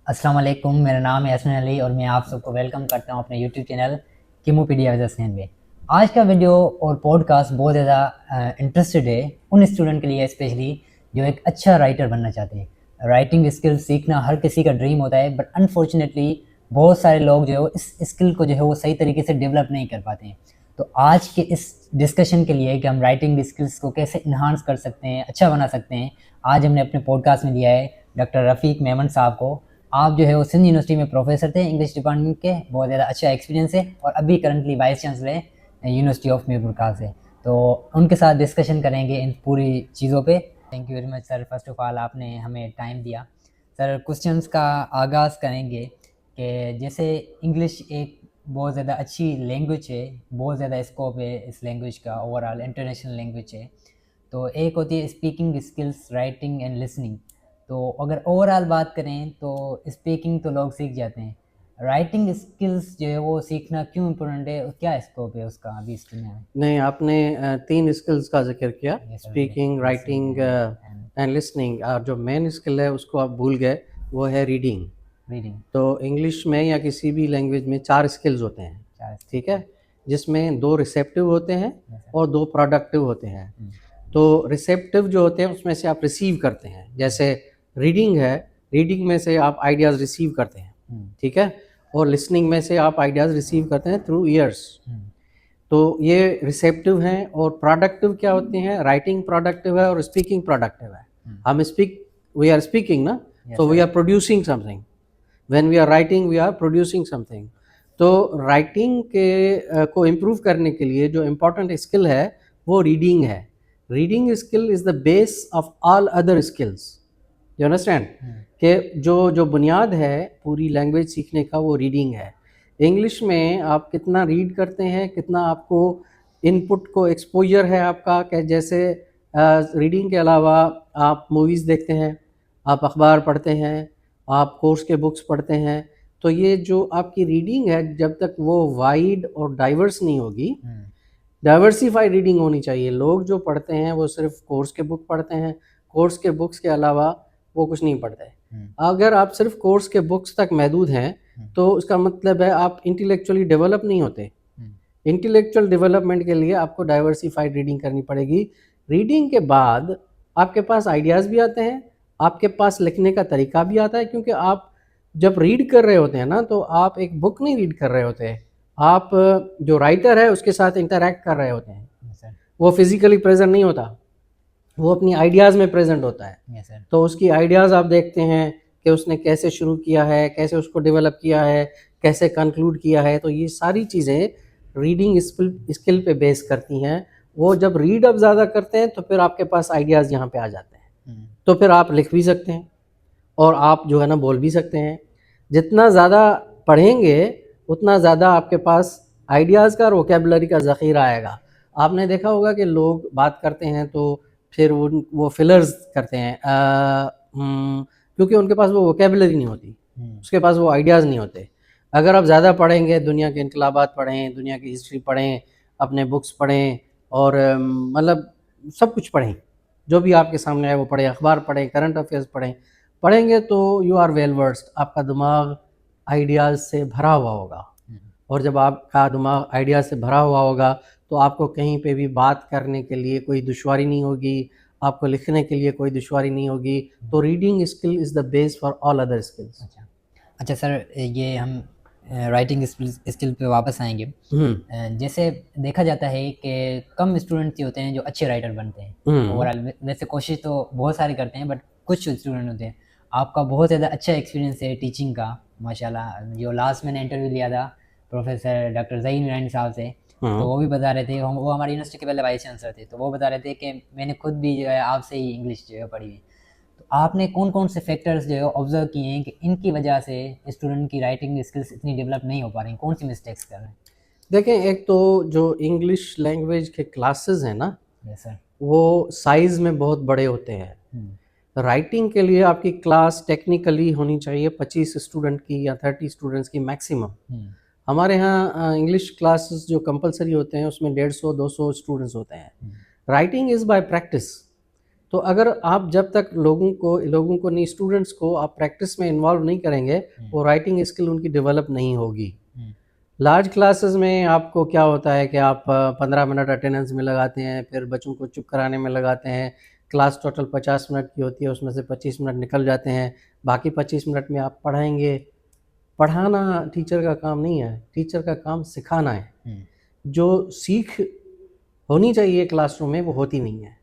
अस्सलाम वालेकुम, मेरा नाम है हसन अली और मैं आप सबको वेलकम करता हूं अपने यूट्यूब चैनल कीमोपीडिया विद हसन में। आज का वीडियो और पॉडकास्ट बहुत ज़्यादा इंटरेस्टेड है उन स्टूडेंट के लिए, स्पेशली जो एक अच्छा राइटर बनना चाहते हैं। राइटिंग स्किल सीखना हर किसी का ड्रीम होता है, बट अनफॉर्चुनेटली बहुत सारे लोग जो है इस स्किल को जो है वो सही तरीके से डेवलप नहीं कर पाते हैं। तो आज के इस डिस्कशन के लिए कि हम राइटिंग स्किल्स को कैसे इन्हांस कर सकते हैं, अच्छा बना सकते हैं, आज हमने अपने पॉडकास्ट में लिया है डॉक्टर रफ़ीक मेमन साहब को। आप जो है वो सिंध यूनिवर्सिटी में प्रोफेसर थे इंग्लिश डिपार्टमेंट के, बहुत ज़्यादा अच्छा एक्सपीरियंस है और अभी करंटली वाइस चांसलर है यूनिवर्सिटी ऑफ मीरपुर से। तो उनके साथ डिस्कशन करेंगे इन पूरी चीज़ों पे। Thank you very much sir, first of all आपने हमें टाइम दिया। सर क्वेश्चंस का आगाज़ करेंगे कि जैसे इंग्लिश एक बहुत ज़्यादा अच्छी लैंग्वेज है, बहुत ज़्यादा स्कोप है इस लैंग्वेज का, ओवरऑल इंटरनेशनल लैंग्वेज है। तो एक होती है speaking skills, writing and listening. तो अगर ओवरऑल बात करें तो स्पीकिंग तो लोग सीख जाते हैं, राइटिंग स्किल्स जो है वो सीखना क्यों इम्पोर्टेंट है, क्या स्कोप है उसका अभी इस दुनिया में? नहीं, आपने 3 स्किल्स का ज़िक्र किया, yes sir, speaking, writing and and listening, और जो मेन स्किल है उसको आप भूल गए, वो है रीडिंग। रीडिंग। तो इंग्लिश में या किसी भी लैंग्वेज में 4 स्किल्स होते हैं, चार ठीक स्किल्स। है? जिसमें 2 रिसेप्टिव होते हैं यस सर। और 2 प्रोडक्टिव होते हैं। तो रिसेप्टिव जो होते हैं उसमें से आप रिसीव करते हैं, जैसे रीडिंग है, रीडिंग में से आप आइडियाज़ रिसीव करते हैं, ठीक है? और लिसनिंग में से आप आइडियाज़ रिसीव करते हैं थ्रू ईयर्स। तो ये रिसेप्टिव हैं। और प्रोडक्टिव क्या होते हैं? राइटिंग प्रोडक्टिव है और स्पीकिंग प्रोडक्टिव है। हम वी आर स्पीकिंग ना, yes so we sir. Are producing something. When we are writing we are producing something. तो राइटिंग के को इम्प्रूव करने के लिए जो इम्पोर्टेंट स्किल है वो रीडिंग है। Reading skill is the base of all other skills. You understand? कि जो बुनियाद है पूरी लैंग्वेज सीखने का वो रीडिंग है। इंग्लिश में आप कितना रीड करते हैं, कितना आपको इनपुट को एक्सपोजर है आपका, कि जैसे रीडिंग के अलावा आप मूवीज़ देखते हैं, आप अखबार पढ़ते हैं, आप कोर्स के बुक्स पढ़ते हैं। तो ये जो आपकी रीडिंग है, जब तक वो वाइड और डाइवर्स नहीं होगी, डाइवर्सिफाइड रीडिंग होनी चाहिए। लोग जो पढ़ते हैं वो सिर्फ कोर्स के बुक पढ़ते हैं, कोर्स के बुक्स के अलावा वो कुछ नहीं पढ़ते। अगर आप सिर्फ कोर्स के बुक्स तक महदूद हैं तो उसका मतलब है आप इंटेलेक्चुअली डेवलप नहीं होते। इंटेलेक्चुअल डेवलपमेंट के लिए आपको डाइवर्सिफाइड रीडिंग करनी पड़ेगी। रीडिंग के बाद आपके पास आइडियाज़ भी आते हैं, आपके पास लिखने का तरीका भी आता है, क्योंकि आप जब रीड कर रहे होते हैं ना, तो आप एक बुक नहीं रीड कर रहे होते हैं, आप जो राइटर है उसके साथ इंटरैक्ट कर रहे होते हैं। Yes sir. वो फिजिकली प्रेजेंट नहीं होता, वो अपनी आइडियाज़ में प्रेजेंट होता है। Yes sir. तो उसकी आइडियाज़ आप देखते हैं कि उसने कैसे शुरू किया है, कैसे उसको डेवलप किया है, कैसे कंक्लूड किया है। तो ये सारी चीज़ें रीडिंग स्किल पे बेस करती हैं। वो जब रीड आप ज़्यादा करते हैं तो फिर आपके पास आइडियाज़ यहाँ पे आ जाते हैं। तो फिर आप लिख भी सकते हैं और आप जो है ना बोल भी सकते हैं। जितना ज़्यादा पढ़ेंगे उतना ज़्यादा आपके पास आइडियाज़ का और वोकेबलरी का ज़ख़ीरा आएगा। आपने देखा होगा कि लोग बात करते हैं तो फिर वो फिलर्स करते हैं, क्योंकि उनके पास वो वोकेबलरी नहीं होती, उसके पास वो आइडियाज़ नहीं होते। अगर आप ज़्यादा पढ़ेंगे, दुनिया के इनकलाबात पढ़ें, दुनिया की हिस्ट्री पढ़ें, अपने बुक्स पढ़ें और मतलब सब कुछ पढ़ें, जो भी आपके सामने आए वो पढ़ें, अखबार पढ़ें, करंट अफेयर्स पढ़ें, पढ़ेंगे तो यू आर वेल वर्स्ड। आपका दिमाग आइडियाज़ से भरा हुआ होगा। और जब आपका दिमाग आइडियाज़ से भरा हुआ होगा तो आपको कहीं पे भी बात करने के लिए कोई दुश्वारी नहीं होगी, आपको लिखने के लिए कोई दुश्वारी नहीं होगी। तो reading skill is the base for all other skills. अच्छा। अच्छा सर, ये हम राइटिंग स्किल पे वापस आएंगे। जैसे देखा जाता है कि कम स्टूडेंट्स ही होते हैं जो अच्छे राइटर बनते हैं ओवरऑल। वैसे कोशिश तो बहुत सारे करते हैं, बट कुछ स्टूडेंट होते हैं। आपका बहुत ज़्यादा अच्छा एक्सपीरियंस है टीचिंग का, माशाल्लाह। जो लास्ट मैंने इंटरव्यू लिया था प्रोफेसर डॉक्टर ज़हीन नूरानी साहब से, तो वो भी बता रहे थे, वो हमारी यूनिवर्सिटी के पहले वाइस चांसलर थे, तो वो बता रहे थे कि मैंने खुद भी जो है आपसे ही इंग्लिश जो है पढ़ी हुई। तो आपने कौन कौन से फैक्टर्स जो है ऑब्जर्व किए हैं कि इनकी वजह से स्टूडेंट की राइटिंग स्किल्स इतनी डेवलप नहीं हो पा रही, कौन सी मिस्टेक्स कर रहे हैं? देखें, एक तो जो इंग्लिश लैंग्वेज के क्लासेस हैं ना, यस सर। वो साइज़ में बहुत बड़े होते हैं। राइटिंग के लिए आपकी क्लास टेक्निकली होनी चाहिए 25 स्टूडेंट की या 30 स्टूडेंट्स की मैक्सिमम। हमारे यहाँ इंग्लिश क्लासेस जो कंपलसरी होते हैं उसमें 150-200 स्टूडेंट्स होते हैं। Writing is by practice. तो अगर आप जब तक लोगों को नहीं, स्टूडेंट्स को आप प्रैक्टिस में इन्वॉल्व नहीं करेंगे, वो राइटिंग स्किल उनकी डेवलप नहीं होगी। लार्ज क्लासेस में आपको क्या होता है कि आप 15 मिनट अटेंडेंस में लगाते हैं, फिर बच्चों को चुप कराने में लगाते हैं। क्लास टोटल 50 मिनट की होती है, उसमें से 25 मिनट निकल जाते हैं, बाकी 25 मिनट में आप पढ़ाएंगे। पढ़ाना टीचर का काम नहीं है, टीचर का काम सिखाना है। जो सीख होनी चाहिए क्लासरूम में वो होती नहीं है।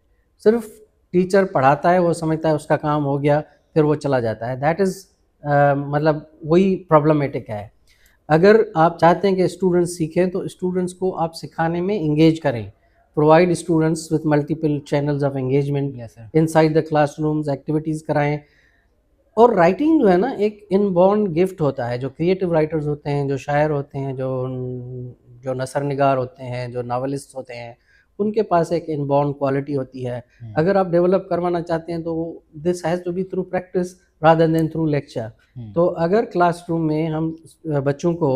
सिर्फ टीचर पढ़ाता है, वो समझता है उसका काम हो गया, फिर वो चला जाता है। दैट इज़ मतलब वही प्रॉब्लमेटिक है। अगर आप चाहते हैं कि स्टूडेंट्स सीखें तो स्टूडेंट्स को आप सिखाने में इंगेज करें। Provide students with multiple channels of engagement inside the classrooms, activities कराएं। और राइटिंग जो है ना, एक इनबॉर्न गिफ्ट होता है। जो क्रिएटिव राइटर्स होते हैं, जो शायर होते हैं, जो नसर निगार होते हैं, जो नावलिस्ट होते हैं, उनके पास एक इनबॉर्न क्वालिटी होती है। अगर आप डेवलप करवाना चाहते हैं तो this has to be through practice rather than through lecture. तो अगर क्लासरूम में हम बच्चों को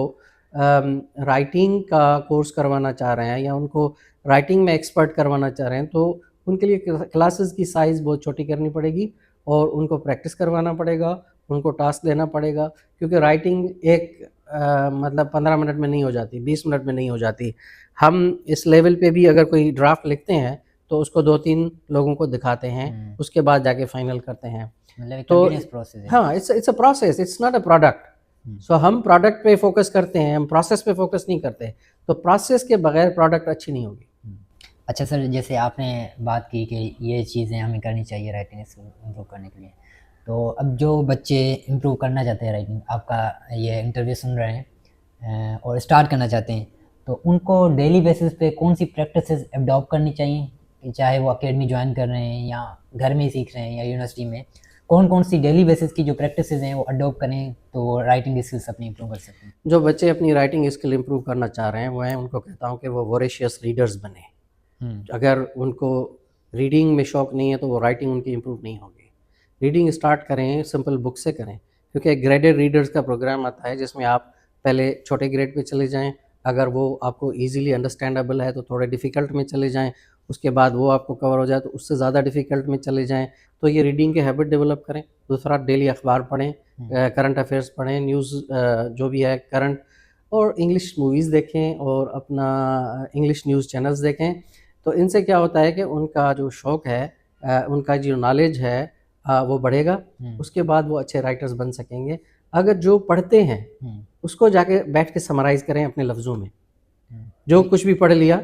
राइटिंग का कोर्स करवाना चाह रहे हैं या उनको राइटिंग में एक्सपर्ट करवाना चाह रहे हैं, तो उनके लिए क्लासेस की साइज़ बहुत छोटी करनी पड़ेगी और उनको प्रैक्टिस करवाना पड़ेगा, उनको टास्क देना पड़ेगा। क्योंकि राइटिंग एक मतलब 15 मिनट में नहीं हो जाती, 20 मिनट में नहीं हो जाती। हम इस लेवल पे भी अगर कोई ड्राफ्ट लिखते हैं तो उसको 2-3 लोगों को दिखाते हैं, उसके बाद जाके फाइनल करते हैं। मतलब एक तो कंटीन्यूअस प्रोसेस है। हाँ, it's a process, it's not a product. So हम प्रोडक्ट पे फोकस करते हैं, हम प्रोसेस पे फोकस नहीं करते। तो प्रोसेस के बगैर प्रोडक्ट अच्छी नहीं होगी। अच्छा सर, जैसे आपने बात की कि ये चीज़ें हमें करनी चाहिए राइटिंग स्किल इम्प्रूव करने के लिए, तो अब जो बच्चे इम्प्रूव करना चाहते हैं राइटिंग, आपका ये इंटरव्यू सुन रहे हैं और स्टार्ट करना चाहते हैं, तो उनको डेली बेसिस पे कौन सी प्रैक्टिसेस अडॉप्ट करनी चाहिए, कि चाहे वो अकेडमी ज्वाइन कर रहे हैं या घर में ही सीख रहे हैं या यूनिवर्सिटी में, कौन कौन सी डेली बेसिस की जो प्रैक्टिसेस हैं वो अडॉप्ट करें तो राइटिंग स्किल्स अपनी इम्प्रूव कर सकते हैं? जो बच्चे अपनी राइटिंग स्किल इम्प्रूव करना चाह रहे हैं, मैं उनको कहता हूँ कि वो वोरेशियस रीडर्स बने। अगर उनको रीडिंग में शौक़ नहीं है तो वो राइटिंग उनकी इम्प्रूव नहीं होगी। रीडिंग स्टार्ट करें, सिंपल बुक से करें। क्योंकि एक ग्रेडेड रीडर्स का प्रोग्राम आता है जिसमें आप पहले छोटे ग्रेड पे चले जाएं, अगर वो आपको इजीली अंडरस्टैंडेबल है तो थोड़े डिफ़िकल्ट में चले जाएं, उसके बाद वो आपको कवर हो जाए तो उससे ज़्यादा डिफ़िकल्ट में चले जाएं। तो ये रीडिंग के हैबिट डेवलप करें। दूसरा, डेली अखबार पढ़ें, करंट अफेयर्स पढ़ें, न्यूज़ जो भी है करंट, और इंग्लिश मूवीज़ देखें और अपना इंग्लिश न्यूज़ चैनल्स देखें। तो इनसे क्या होता है कि उनका जो शौक़ है, उनका जो नॉलेज है वो बढ़ेगा। उसके बाद वो अच्छे राइटर्स बन सकेंगे। अगर जो पढ़ते हैं उसको जाके बैठ के समराइज़ करें अपने लफ्ज़ों में, जो कुछ भी पढ़ लिया।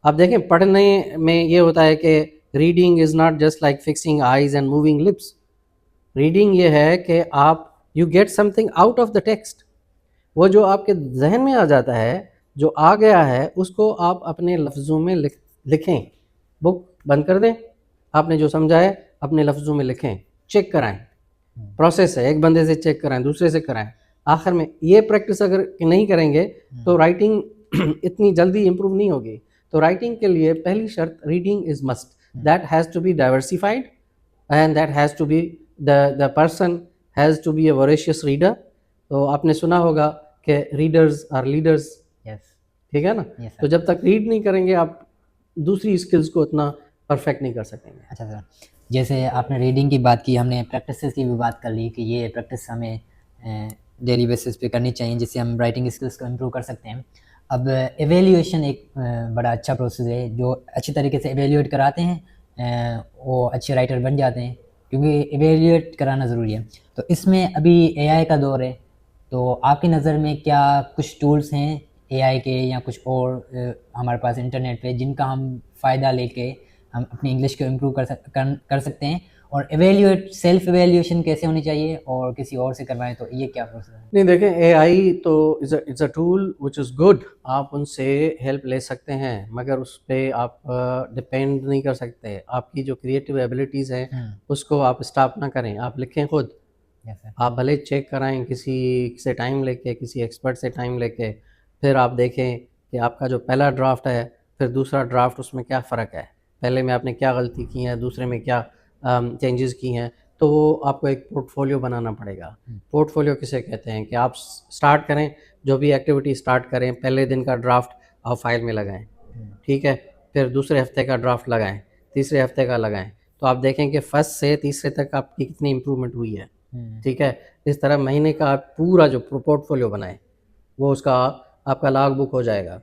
आप देखें, पढ़ने में ये होता है कि reading is not just like fixing eyes and moving lips. Reading ये है कि आप you get something out of the text. वो जो आपके जहन में आ जाता है, जो आ गया है, उसको आप अपने लफ्ज़ों में लिखें। बुक बंद कर दें, आपने जो समझा है अपने लफ्ज़ों में लिखें, चेक कराएं। प्रोसेस है, एक बंदे से चेक कराएं, दूसरे से कराएं। आखिर में ये प्रैक्टिस अगर नहीं करेंगे तो राइटिंग इतनी जल्दी इम्प्रूव नहीं होगी। तो राइटिंग के लिए पहली शर्त, reading is must. That has to be diversified and that has to be the person has to be a voracious reader. तो आपने सुना होगा कि रीडर्स आर लीडर्स। यस। ठीक है ना? Yes, तो जब तक रीड नहीं करेंगे आप दूसरी स्किल्स को इतना परफेक्ट नहीं कर सकेंगे। अच्छा सर, जैसे आपने रीडिंग की बात की, हमने प्रैक्टिसेस की भी बात कर ली कि ये प्रैक्टिस हमें डेली बेसिस पे करनी चाहिए जिससे हम राइटिंग स्किल्स को इम्प्रूव कर सकते हैं। अब एवेल्यूएशन एक बड़ा अच्छा प्रोसेस है। जो अच्छी तरीके से एवेल्यूएट कराते हैं वो अच्छे राइटर बन जाते हैं, क्योंकि एवेल्यूएट कराना ज़रूरी है। तो इसमें अभी एआई का दौर है, तो आपकी नज़र में क्या कुछ टूल्स हैं एआई के या कुछ और हमारे पास इंटरनेट पे जिनका हम फ़ायदा लेके हम अपनी इंग्लिश को इम्प्रूव कर सकते हैं? और सेल्फ एवेल्यूएशन कैसे होनी चाहिए, और किसी और से करवाएं तो ये क्या प्रोसेस है? नहीं, देखें, एआई तो it's a tool which is good. आप उनसे हेल्प ले सकते हैं, मगर उस पे आप डिपेंड नहीं कर सकते। आपकी जो क्रिएटिव एबिलिटीज़ हैं उसको आप स्टॉप ना करें, आप लिखें खुद। आप भले चेक कराएं किसी से टाइम लेके, किसी एक्सपर्ट से टाइम लेके, फिर आप देखें कि आपका जो पहला ड्राफ्ट है फिर दूसरा ड्राफ्ट, उसमें क्या फ़र्क है, पहले में आपने क्या गलती की है, दूसरे में क्या चेंजेस की हैं। तो वो आपको एक पोर्टफोलियो बनाना पड़ेगा। पोर्टफोलियो किसे कहते हैं कि आप स्टार्ट करें, जो भी एक्टिविटी स्टार्ट करें, पहले दिन का ड्राफ्ट आप फाइल में लगाएं, ठीक है, फिर दूसरे हफ्ते का ड्राफ्ट लगाएं, तीसरे हफ्ते का लगाएं। तो आप देखें कि फर्स्ट से तीसरे तक आपकी कितनी इम्प्रूवमेंट हुई है। हम्म, ठीक है, इस तरह महीने का आप पूरा जो पोर्टफोलियो बनाएं, वो उसका आपका लॉग बुक हो जाएगा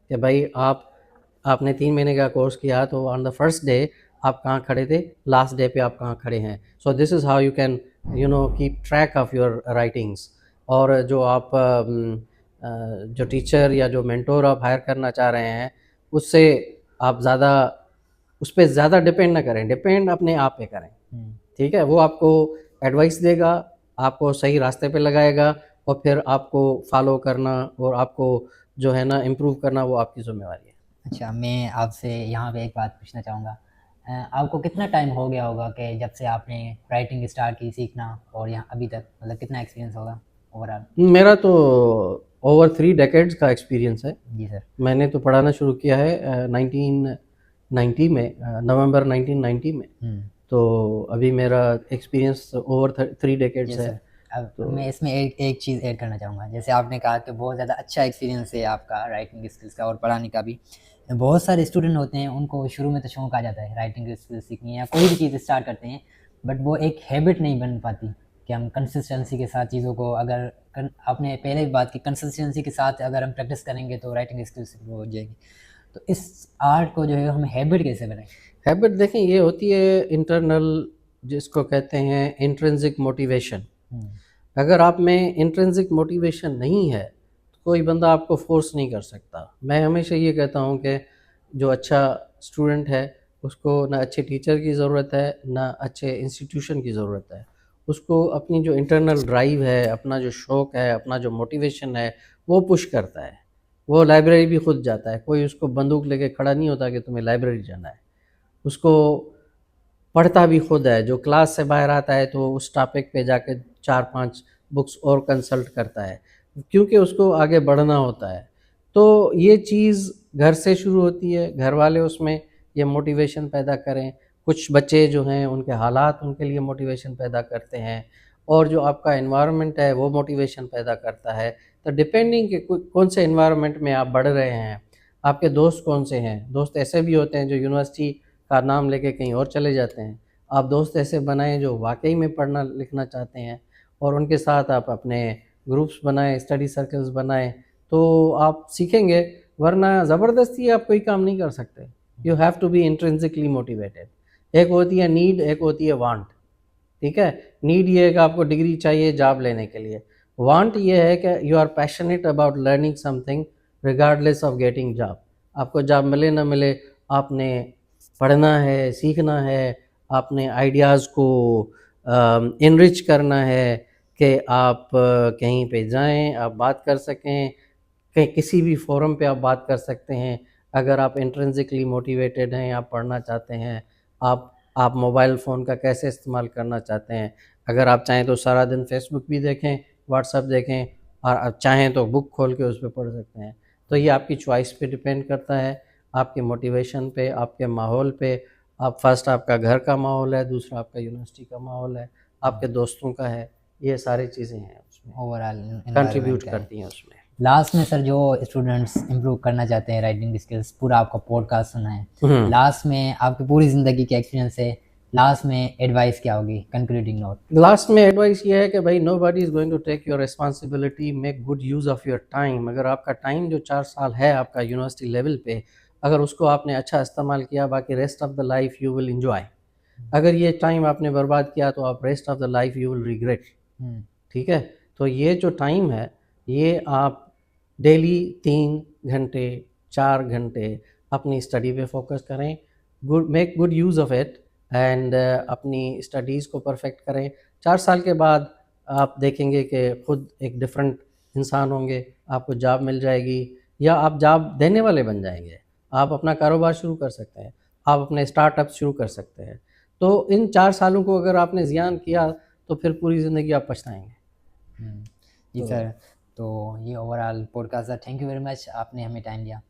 कि भाई आपने 3 महीने का कोर्स किया, तो ऑन द फर्स्ट डे आप कहाँ खड़े थे, लास्ट डे पे आप कहाँ खड़े हैं। So this is how you can keep track of your writings. और जो आप जो टीचर या जो मेंटोर आप हायर करना चाह रहे हैं, उससे आप ज़्यादा उस पर ज़्यादा डिपेंड ना करें, डिपेंड अपने आप पे करें। हम्म, ठीक है, वो आपको एडवाइस देगा, आपको सही रास्ते पे लगाएगा, और फिर आपको फॉलो करना और आपको जो है ना इम्प्रूव करना, वो आपकी जिम्मेवारी है। अच्छा, मैं आपसे यहाँ पे एक बात पूछना चाहूँगा। आपको कितना टाइम हो गया होगा कि जब से आपने राइटिंग स्टार्ट की सीखना और यहाँ अभी तक, मतलब कितना एक्सपीरियंस होगा ओवरऑल? मेरा तो ओवर 3 डेकेड्स का एक्सपीरियंस है। जी सर। मैंने तो पढ़ाना शुरू किया है 1990 में, नवंबर 1990 में। हम्म, तो अभी मेरा एक्सपीरियंस ओवर 3 डेकेड्स जी है। सर। अब तो मैं इसमें एक चीज़ ऐड करना चाहूँगा। जैसे आपने कहा कि बहुत ज़्यादा अच्छा एक्सपीरियंस है आपका राइटिंग स्किल्स का और पढ़ाने का भी। बहुत सारे स्टूडेंट होते हैं, उनको शुरू में तो शौक आ जाता है राइटिंग स्किल्स सीखनी है या कोई भी चीज़ स्टार्ट करते हैं, बट वो एक हैबिट नहीं बन पाती कि हम कंसिस्टेंसी के साथ चीज़ों को, अगर आपने पहले भी बात की, कंसिस्टेंसी के साथ अगर हम प्रैक्टिस करेंगे तो राइटिंग स्किल्स इंप्रूव हो जाएगी। तो इस आर्ट को जो है हम हैबिट कैसे बनाएं? हैबिट देखें, ये होती है इंटरनल, जिसको कहते हैं इंट्रिंसिक मोटिवेशन। हम्म, अगर आप में इंट्रिंसिक मोटिवेशन नहीं है, तो कोई बंदा आपको फोर्स नहीं कर सकता। मैं हमेशा ये कहता हूँ कि जो अच्छा स्टूडेंट है, उसको ना अच्छे टीचर की ज़रूरत है, ना अच्छे इंस्टीट्यूशन की ज़रूरत है। उसको अपनी जो इंटरनल ड्राइव है, अपना जो शौक़ है, अपना जो मोटिवेशन है, वो पुश करता है। वो लाइब्रेरी भी खुद जाता है, कोई उसको बंदूक लेके खड़ा नहीं होता कि तुम्हें लाइब्रेरी जाना है। उसको पढ़ता भी खुद है। जो क्लास से बाहर आता है तो उस टॉपिक पे जाके 4-5 बुक्स और कंसल्ट करता है, क्योंकि उसको आगे बढ़ना होता है। तो ये चीज़ घर से शुरू होती है, घर वाले उसमें ये मोटिवेशन पैदा करें। कुछ बच्चे जो हैं, उनके हालात उनके लिए मोटिवेशन पैदा करते हैं, और जो आपका एनवायरनमेंट है वो मोटिवेशन पैदा करता है। तो डिपेंडिंग कि कौन से एनवायरनमेंट में आप बढ़ रहे हैं, आपके दोस्त कौन से हैं। दोस्त ऐसे भी होते हैं जो यूनिवर्सिटी का नाम लेके कहीं और चले जाते हैं। आप दोस्त ऐसे बनाएं जो वाकई में पढ़ना लिखना चाहते हैं, और उनके साथ आप अपने ग्रुप्स बनाएं, स्टडी सर्कल्स बनाएं, तो आप सीखेंगे। वरना ज़बरदस्ती आप कोई काम नहीं कर सकते। You have to be intrinsically motivated. एक होती है नीड, एक होती है वांट। ठीक है, नीड ये है कि आपको डिग्री चाहिए जॉब लेने के लिए। वांट ये है कि you are passionate about learning something regardless of getting job. आपको जॉब मिले ना मिले, आपने पढ़ना है, सीखना है, आपने आइडियाज़ को इनरिच करना है कि आप कहीं पे जाएं, आप बात कर सकें, कहीं किसी भी फोरम पे आप बात कर सकते हैं। अगर आप इंट्रिंसिकली मोटिवेटेड हैं, आप पढ़ना चाहते हैं, आप मोबाइल फ़ोन का कैसे इस्तेमाल करना चाहते हैं। अगर आप चाहें तो सारा दिन फेसबुक भी देखें, व्हाट्सएप देखें, और आप चाहें तो बुक खोल के उस पर पढ़ सकते हैं। तो ये आपकी चॉइस पे डिपेंड करता है, आपके मोटिवेशन पे, आपके माहौल पे। आप फर्स्ट आपका घर का माहौल है, दूसरा आपका यूनिवर्सिटी का माहौल है, आपके दोस्तों का है। ये सारी चीज़ें हैं उसमें, ओवरऑल कंट्रीब्यूट एनवायरनमेंट का है। करती हैं उसमें। लास्ट में सर, जो स्टूडेंट्स इंप्रूव करना चाहते हैं राइटिंग स्किल्स, पूरा आपका पॉडकास्ट सुना है, हम्म। लास्ट में आपकी पूरी ज़िंदगी के एक्सपीरियंस से लास्ट में एडवाइस क्या होगी, कंक्लूडिंग नोट? लास्ट में एडवाइस ये है कि भाई, nobody is going to take your responsibility, make good use of your time. अगर आपका टाइम जो 4 साल है आपका यूनिवर्सिटी लेवल पे, अगर उसको आपने अच्छा इस्तेमाल किया, बाकी rest of the life you will enjoy. अगर ये टाइम आपने बर्बाद किया, तो आप rest of the life you will regret. ठीक है, तो ये जो टाइम है, ये आप डेली 3 घंटे 4 घंटे अपनी स्टडी पे फोकस करें। Make good use of it, and अपनी स्टडीज़ को परफेक्ट करें। 4 साल के बाद आप देखेंगे कि खुद एक डिफरेंट इंसान होंगे, आपको जॉब मिल जाएगी, या आप जॉब देने वाले बन जाएंगे। आप अपना कारोबार शुरू कर सकते हैं, आप अपने स्टार्टअप शुरू कर सकते हैं। तो इन 4 सालों को अगर आपने ज़ियान किया, तो फिर पूरी ज़िंदगी आप पछताएंगे। जी तो सर, तो ये ओवरऑल पॉडकास्ट था। थैंक यू वेरी मच, आपने हमें टाइम दिया।